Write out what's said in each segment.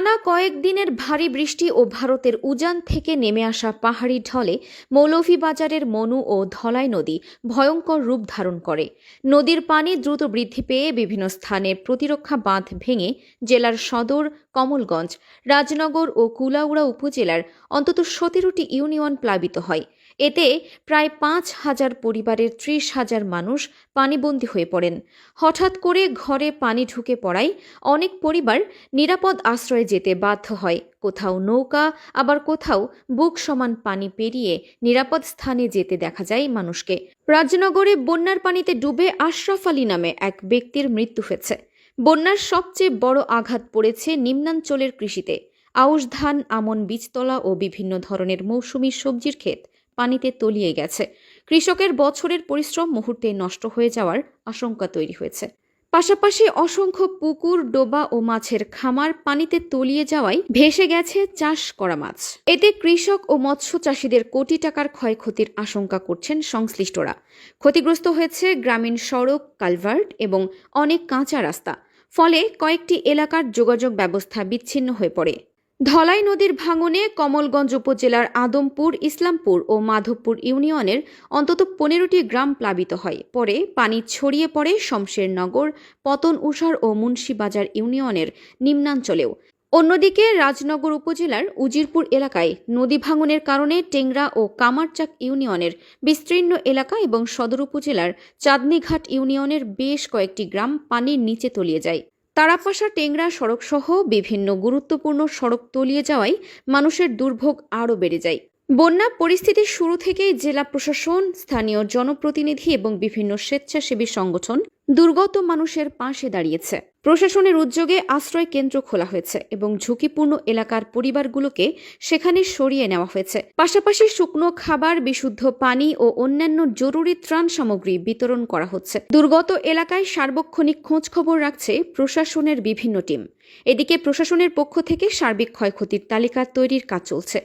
টানা কয়েকদিনের ভারী বৃষ্টি ও ভারতের উজান থেকে নেমে আসা পাহাড়ি ঢলে মৌলভীবাজারের মনু ও ধলাই নদী ভয়ঙ্কর রূপ ধারণ করে। নদীর পানি দ্রুত বৃদ্ধি পেয়ে বিভিন্ন স্থানে প্রতিরক্ষা বাঁধ ভেঙে জেলার সদর, কমলগঞ্জ, রাজনগর ও কুলাউড়া উপজেলার অন্তত 17টি ইউনিয়ন প্লাবিত হয়। এতে প্রায় 5,000 পরিবারের 30,000 মানুষ পানিবন্দী হয়ে পড়েন। হঠাৎ করে ঘরে পানি ঢুকে পড়ায় অনেক পরিবার নিরাপদ আশ্রয়ে যেতে বাধ্য হয়। কোথাও নৌকা, আবার কোথাও বুক সমান পানি পেরিয়ে নিরাপদ স্থানে যেতে দেখা যায় মানুষকে। রাজনগরে বন্যার পানিতে ডুবে আশরাফ আলী নামে এক ব্যক্তির মৃত্যু হয়েছে। বন্যার সবচেয়ে বড় আঘাত পড়েছে নিম্নাঞ্চলের কৃষিতে। আউশ ধান, আমন, বীজতলা ও বিভিন্ন ধরনের মৌসুমী সবজির ক্ষেত পানিতে তলিয়ে গেছে। কৃষকের বছরের পরিশ্রম মুহূর্তে নষ্ট হয়ে যাওয়ার আশঙ্কা তৈরি হয়েছে। পাশাপাশি অসংখ্য পুকুর, ডোবা ও মাছের খামার পানিতে তলিয়ে যাওয়ায় ভেসে গেছে চাষ করা মাছ। এতে কৃষক ও মৎস্য চাষিদের কোটি টাকার ক্ষয়ক্ষতির আশঙ্কা করছেন সংশ্লিষ্টরা। ক্ষতিগ্রস্ত হয়েছে গ্রামীণ সড়ক, কালভার্ট এবং অনেক কাঁচা রাস্তা। ফলে কয়েকটি এলাকার যোগাযোগ ব্যবস্থা বিচ্ছিন্ন হয়ে পড়ে। ধলাই নদীর ভাঙনে কমলগঞ্জ উপজেলার আদমপুর, ইসলামপুর ও মাধবপুর ইউনিয়নের অন্তত 15টি গ্রাম প্লাবিত হয়। পরে পানি ছড়িয়ে পড়ে শমশেরনগর, পতন উষার ও মুন্সিবাজার ইউনিয়নের নিম্নাঞ্চলেও। অন্যদিকে রাজনগর উপজেলার উজিরপুর এলাকায় নদী ভাঙনের কারণে টেংরা ও কামারচাক ইউনিয়নের বিস্তীর্ণ এলাকা এবং সদর উপজেলার চাঁদনীঘাট ইউনিয়নের বেশ কয়েকটি গ্রাম পানির নিচে তলিয়ে যায়। তারাপাশা টেংরা সড়কসহ বিভিন্ন গুরুত্বপূর্ণ সড়ক তলিয়ে যাওয়ায় মানুষের দুর্ভোগ আরও বেড়ে যায়। বন্যা পরিস্থিতির শুরু থেকেই জেলা প্রশাসন, স্থানীয় জনপ্রতিনিধি এবং বিভিন্ন স্বেচ্ছাসেবী সংগঠন দুর্গত মানুষের পাশে দাঁড়িয়েছে। প্রশাসনের উদ্যোগে আশ্রয় কেন্দ্র খোলা হয়েছে এবং ঝুঁকিপূর্ণ এলাকার পরিবারগুলোকে সেখানে সরিয়ে নেওয়া হয়েছে। পাশাপাশি শুকনো খাবার, বিশুদ্ধ পানি ও অন্যান্য জরুরি ত্রাণ সামগ্রী বিতরণ করা হচ্ছে। দুর্গত এলাকায় সার্বক্ষণিক খোঁজখবর রাখছে প্রশাসনের বিভিন্ন টিম। এদিকে প্রশাসনের পক্ষ থেকে সার্বিক ক্ষয়ক্ষতির তালিকা তৈরির কাজ চলছে।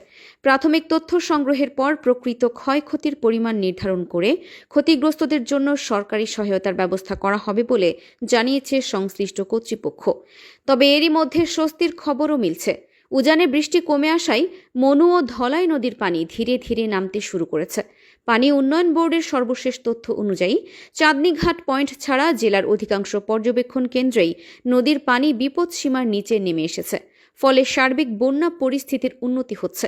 প্রাথমিক তথ্য সংগ্রহের পর প্রকৃত ক্ষয়ক্ষতির পরিমাণ নির্ধারণ করে ক্ষতিগ্রস্তদের জন্য সরকারি সহায়তার ব্যবস্থা করা হবে বলে জানিয়েছে সংশ্লিষ্ট কর্তৃপক্ষ। তবে এরই মধ্যে স্বস্তির খবরও মিলছে। উজানে বৃষ্টি কমে আসায় মনু ও ধলাই নদীর পানি ধীরে ধীরে নামতে শুরু করেছে। পানি উন্নয়ন বোর্ডের সর্বশেষ তথ্য অনুযায়ী চাঁদনীঘাট পয়েন্ট ছাড়া জেলার অধিকাংশ পর্যবেক্ষণ কেন্দ্রেই নদীর পানি বিপদসীমার নিচে নেমে এসেছে। ফলে সার্বিক বন্যা পরিস্থিতির উন্নতি হচ্ছে।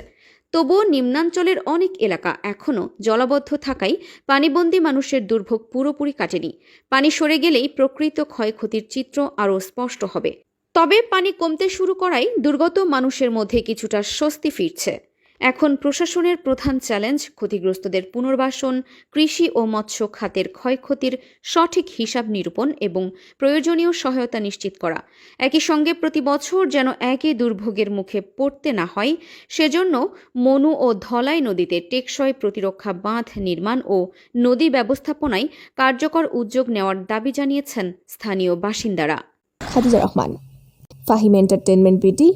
তবুও নিম্নাঞ্চলের অনেক এলাকা এখনও জলাবদ্ধ থাকায় পানিবন্দী মানুষের দুর্ভোগ পুরোপুরি কাটেনি। পানি সরে গেলেই প্রকৃত ক্ষয়ক্ষতির চিত্র আরও স্পষ্ট হবে। তবে পানি কমতে শুরু করায় দুর্গত মানুষের মধ্যে কিছুটা স্বস্তি ফিরছে। এখন প্রশাসনের প্রধান চ্যালেঞ্জ ক্ষতিগ্রস্তদের পুনর্বাসন, কৃষি ও মৎস্য খাতের ক্ষয়ক্ষতির সঠিক হিসাব নিরূপণ এবং প্রয়োজনীয় সহায়তা নিশ্চিত করা। একই সঙ্গে প্রতি বছর যেন একই দুর্ভোগের মুখে পড়তে না হয়, সেজন্য মনু ও ধলাই নদীতে টেকসই প্রতিরক্ষা বাঁধ নির্মাণ ও নদী ব্যবস্থাপনায় কার্যকর উদ্যোগ নেওয়ার দাবি জানিয়েছেন স্থানীয় বাসিন্দারা। Khadija Rahman, Fahim entertainment BD.